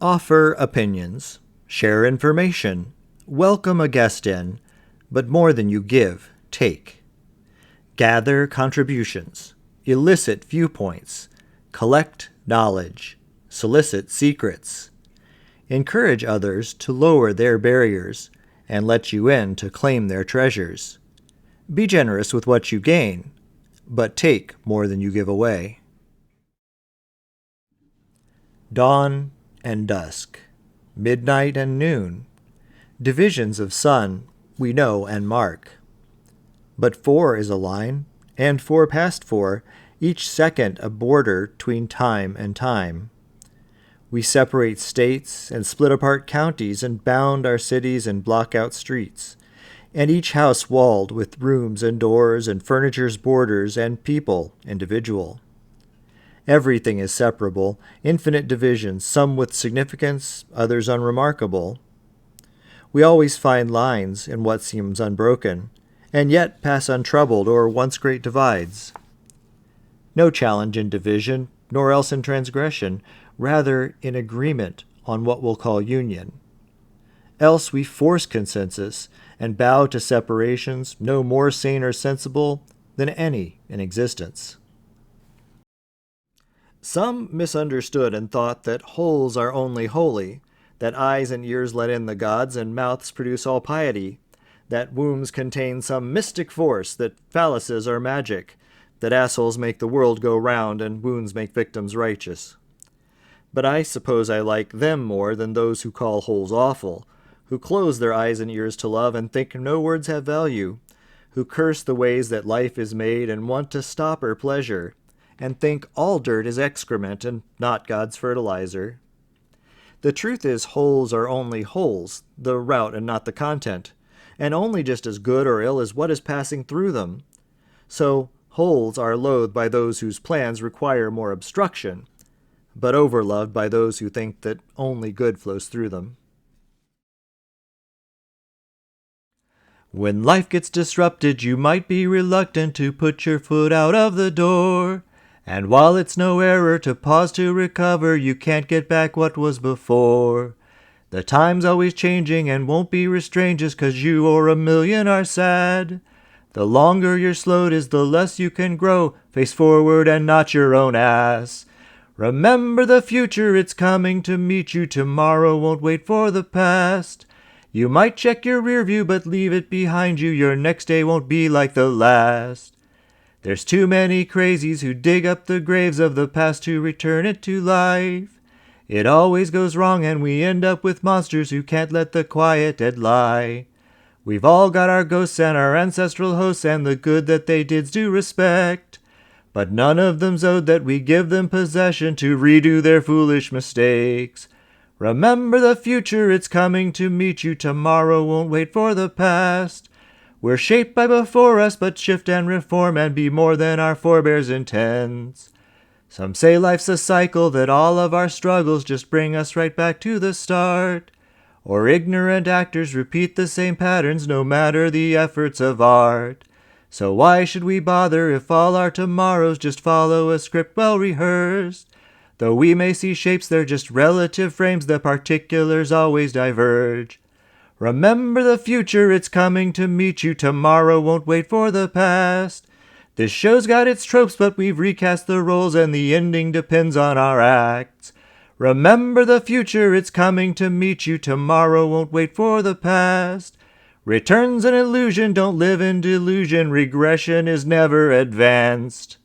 Offer opinions, share information, welcome a guest in, but more than you give, take. Gather contributions, elicit viewpoints, collect knowledge, solicit secrets. Encourage others to lower their barriers and let you in to claim their treasures. Be generous with what you gain, but take more than you give away. Dawn and dusk, midnight and noon, divisions of sun we know and mark. But 4 is a line, and 4 past 4, each second a border 'tween time and time. We separate states and split apart counties and bound our cities and block out streets, and each house walled with rooms and doors and furniture's borders and people individual. Everything is separable, infinite divisions, some with significance, others unremarkable. We always find lines in what seems unbroken, and yet pass untroubled o'er once great divides. No challenge in division, nor else in transgression, rather in agreement on what we'll call union. Else we force consensus, and bow to separations no more sane or sensible than any in existence. Some misunderstood and thought that wholes are only holy, that eyes and ears let in the gods and mouths produce all piety, that wombs contain some mystic force, that phalluses are magic, that assholes make the world go round and wounds make victims righteous. But I suppose I like them more than those who call holes awful, who close their eyes and ears to love and think no words have value, who curse the ways that life is made and want to stop her pleasure, and think all dirt is excrement and not God's fertilizer. The truth is holes are only holes, the route and not the content, and only just as good or ill as what is passing through them. So holes are loathed by those whose plans require more obstruction, but overloved by those who think that only good flows through them. When life gets disrupted, you might be reluctant to put your foot out of the door. And while it's no error to pause to recover, you can't get back what was before. The time's always changing and won't be restrained just 'cause you or a million are sad. The longer you're slowed is the less you can grow. Face forward and not your own ass. Remember the future, it's coming to meet you. Tomorrow won't wait for the past. You might check your rear view but leave it behind you. Your next day won't be like the last. There's too many crazies who dig up the graves of the past to return it to life. It always goes wrong and we end up with monsters who can't let the quiet dead lie. We've all got our ghosts and our ancestral hosts, and the good that they did's due respect. But none of them's owed that we give them possession to redo their foolish mistakes. Remember the future, it's coming to meet you. Tomorrow won't wait for the past. We're shaped by before us, but shift and reform and be more than our forebears intends. Some say life's a cycle, that all of our struggles just bring us right back to the start. Or ignorant actors repeat the same patterns no matter the efforts of art. So why should we bother if all our tomorrows just follow a script well rehearsed? Though we may see shapes, they're just relative frames, the particulars always diverge. Remember the future, it's coming to meet you. Tomorrow won't wait for the past. This show's got its tropes, but we've recast the roles, and the ending depends on our acts. Remember the future, it's coming to meet you. Tomorrow won't wait for the past. Return's an illusion, don't live in delusion. Regression is never advanced.